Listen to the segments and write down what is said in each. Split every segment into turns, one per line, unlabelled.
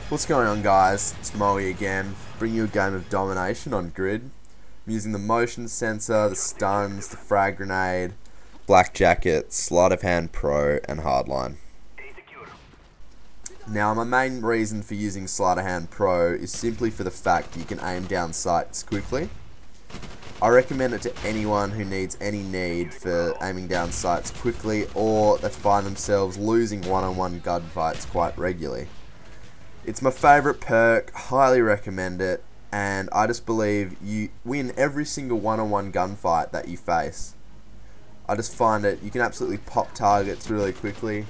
What's going on, guys? It's Mowy again, bringing you a game of Domination on grid. I'm using the motion sensor, the stuns, the frag grenade, black jacket, sleight of hand pro, and hardline. Now, my main reason for using sleight of hand pro is simply for the fact you can aim down sights quickly. I recommend it to anyone who needs any need for aiming down sights quickly or that find themselves losing one-on-one gunfights quite regularly. It's my favourite perk, highly recommend it, and I just believe you win every single one-on-one gunfight that you face. I just find it, you can absolutely pop targets really quickly.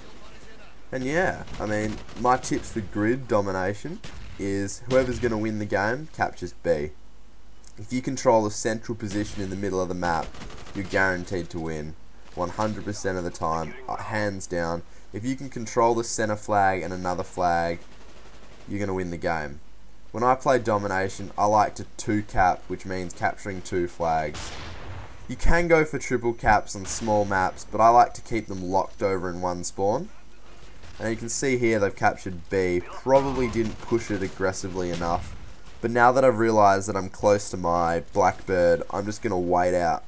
And yeah, I mean, my tips for grid domination is whoever's going to win the game captures B. If you control the central position in the middle of the map, you're guaranteed to win 100% of the time, hands down. If you can control the center flag and another flag, you're going to win the game. When I play Domination, I like to 2-cap, which means capturing 2 flags. You can go for triple caps on small maps, but I like to keep them locked over in one spawn. And you can see here they've captured B, probably didn't push it aggressively enough. But now that I've realised that I'm close to my Blackbird, I'm just going to wait out.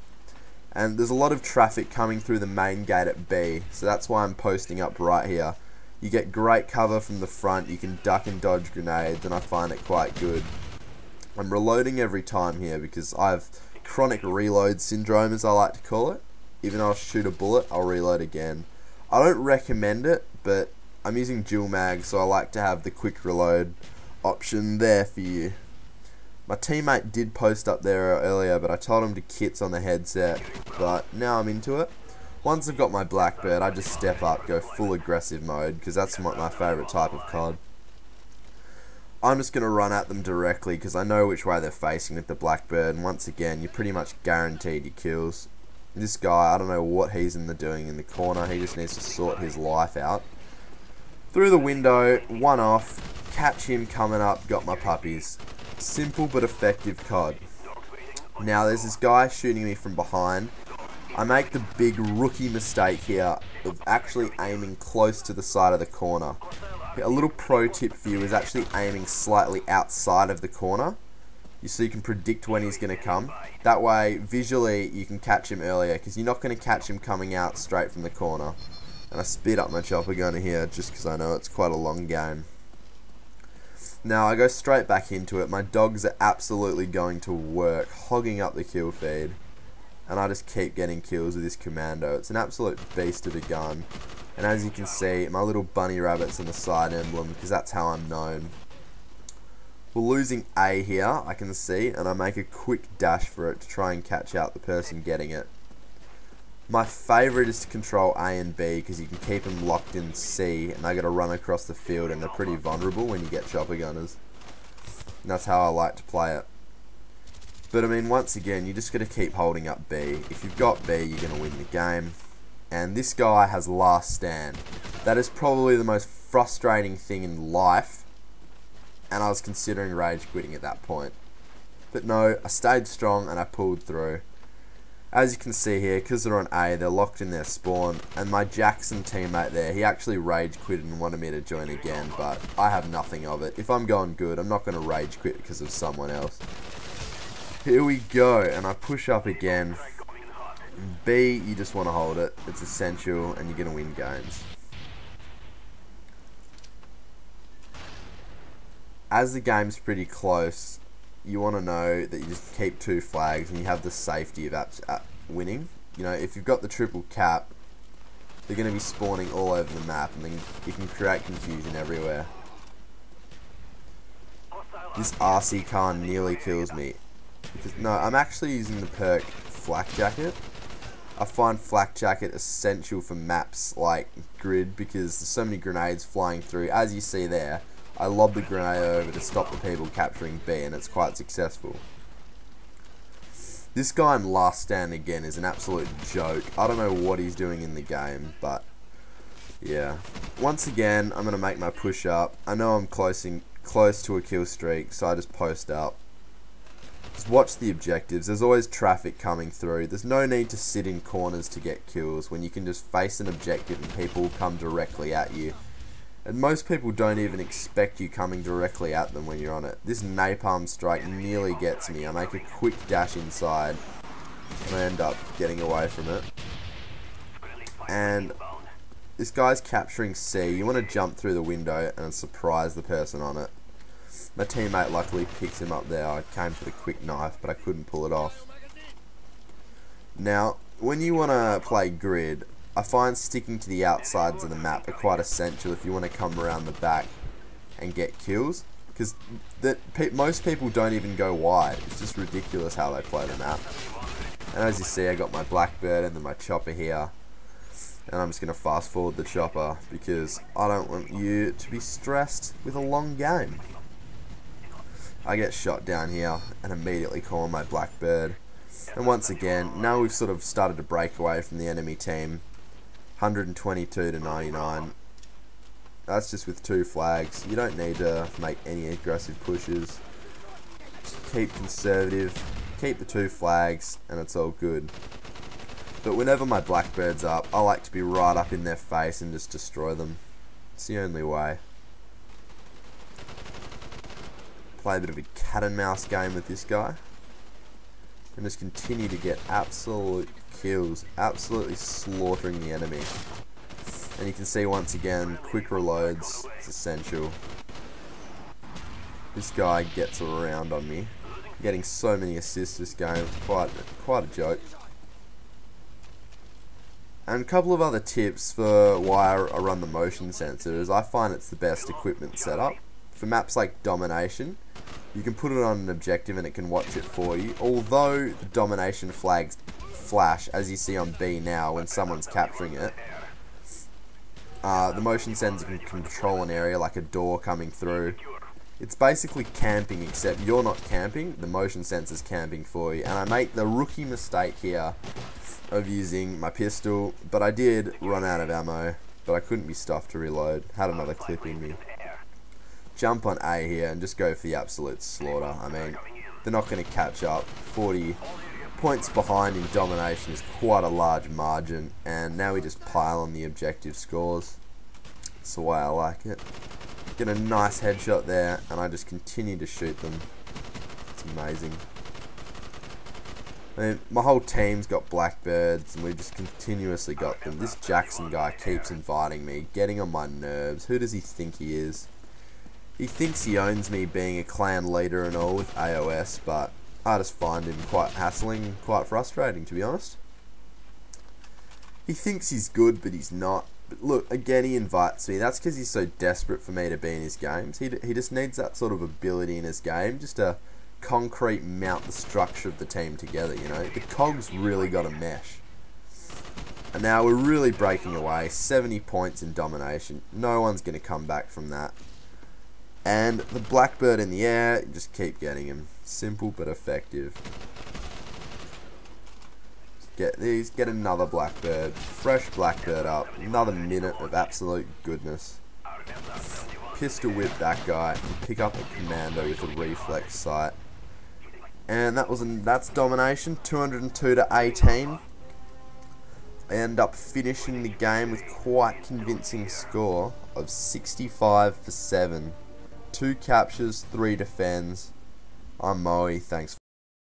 And there's a lot of traffic coming through the main gate at B, so that's why I'm posting up right here. You get great cover from the front, you can duck and dodge grenades, and I find it quite good. I'm reloading every time here because I have chronic reload syndrome, as I like to call it. Even though I'll shoot a bullet, I'll reload again. I don't recommend it, but I'm using dual mag, so I like to have the quick reload option there for you. My teammate did post up there earlier, but I told him to kits on the headset, but now I'm into it. Once I've got my Blackbird, I just step up, go full aggressive mode, because that's my favourite type of COD. I'm just going to run at them directly, because I know which way they're facing with the Blackbird, and once again, you're pretty much guaranteed your kills. This guy, I don't know what he's doing in the corner, he just needs to sort his life out. Through the window, one off, catch him coming up, got my puppies. Simple but effective COD. Now there's this guy shooting me from behind. I make the big rookie mistake here of actually aiming close to the side of the corner. A little pro tip for you is actually aiming slightly outside of the corner, so you can predict when he's going to come. That way, visually, you can catch him earlier, because you're not going to catch him coming out straight from the corner. And I speed up my chopper gun here, just because I know it's quite a long game. Now, I go straight back into it. My dogs are absolutely going to work, hogging up the kill feed. And I just keep getting kills with this commando. It's an absolute beast of a gun. And as you can see, my little bunny rabbit's in the side emblem, because that's how I'm known. We're losing A here, I can see, and I make a quick dash for it to try and catch out the person getting it. My favourite is to control A and B, because you can keep them locked in C, and they got to run across the field, and they're pretty vulnerable when you get chopper gunners. And that's how I like to play it. But I mean, once again, you just got to keep holding up B. If you've got B, you're going to win the game. And this guy has last stand. That is probably the most frustrating thing in life. And I was considering rage quitting at that point. But no, I stayed strong and I pulled through. As you can see here, because they're on A, they're locked in their spawn. And my Jackson teammate there, he actually rage quit and wanted me to join again. But I have nothing of it. If I'm going good, I'm not going to rage quit because of someone else. Here we go, and I push up again. B, you just want to hold it. It's essential, and you're going to win games. As the game's pretty close, you want to know that you just keep 2 flags, and you have the safety of winning. You know, if you've got the triple cap, they're going to be spawning all over the map, and then you can create confusion everywhere. This RC car nearly kills me. Because, no, I'm actually using the perk Flak Jacket. I find Flak Jacket essential for maps like Grid because there's so many grenades flying through. As you see there, I lob the grenade over to stop the people capturing B, and it's quite successful. This guy in last stand again is an absolute joke. I don't know what he's doing in the game, but yeah. Once again, I'm going to make my push up. I know I'm close to a kill streak, so I just post up. Just watch the objectives. There's always traffic coming through. There's no need to sit in corners to get kills when you can just face an objective and people will come directly at you. And most people don't even expect you coming directly at them when you're on it. This napalm strike nearly gets me. I make a quick dash inside and I end up getting away from it. And this guy's capturing C. You want to jump through the window and surprise the person on it. My teammate luckily picks him up there. I came for the quick knife, but I couldn't pull it off. Now, when you want to play grid, I find sticking to the outsides of the map are quite essential if you want to come around the back and get kills. Because most people don't even go wide. It's just ridiculous how they play the map. And as you see, I got my Blackbird and then my chopper here. And I'm just going to fast forward the chopper because I don't want you to be stressed with a long game. I get shot down here and immediately call on my Blackbird. And once again, now we've sort of started to break away from the enemy team. 122 to 99. That's just with 2 flags. You don't need to make any aggressive pushes. Just keep conservative, keep the 2 flags, and it's all good. But whenever my Blackbird's up, I like to be right up in their face and just destroy them. It's the only way. Play a bit of a cat and mouse game with this guy. And just continue to get absolute kills, absolutely slaughtering the enemy. And you can see once again, quick reloads, it's essential. This guy gets around on me. Getting so many assists this game, it's quite a joke. And a couple of other tips for why I run the motion sensor is I find it's the best equipment setup. For maps like Domination, you can put it on an objective and it can watch it for you. Although the Domination flags flash, as you see on B now, when someone's capturing it, the motion sensor can control an area like a door coming through. It's basically camping, except you're not camping, the motion sensor's camping for you. And I make the rookie mistake here of using my pistol, but I did run out of ammo, but I couldn't be stuffed to reload. Had another clip in me. Jump on A here and just go for the absolute slaughter. I mean, they're not going to catch up. 40 points behind in Domination is quite a large margin, and now we just pile on the objective scores. That's the way I like it. Get a nice headshot there, and I just continue to shoot them. It's amazing. I mean, my whole team's got Blackbirds, and we just continuously got them. This Jackson guy keeps inviting me, getting on my nerves. Who does he think he is? He thinks he owns me being a clan leader and all with AOS, but I just find him quite hassling, quite frustrating, to be honest. He thinks he's good, but he's not. But look, again, he invites me. That's because he's so desperate for me to be in his games. He just needs that sort of ability in his game, just to concrete mount the structure of the team together, you know. The cogs really got to mesh. And now we're really breaking away. 70 points in Domination. No one's going to come back from that. And the Blackbird in the air, just keep getting him. Simple but effective. Get these, get another Blackbird. Fresh Blackbird up. Another minute of absolute goodness. Pistol whip that guy and pick up a commando with a reflex sight. And that's Domination, 202 to 18. I end up finishing the game with quite convincing score of 65 for 7. 2 captures, 3 defends. I'm Mowy, thanks for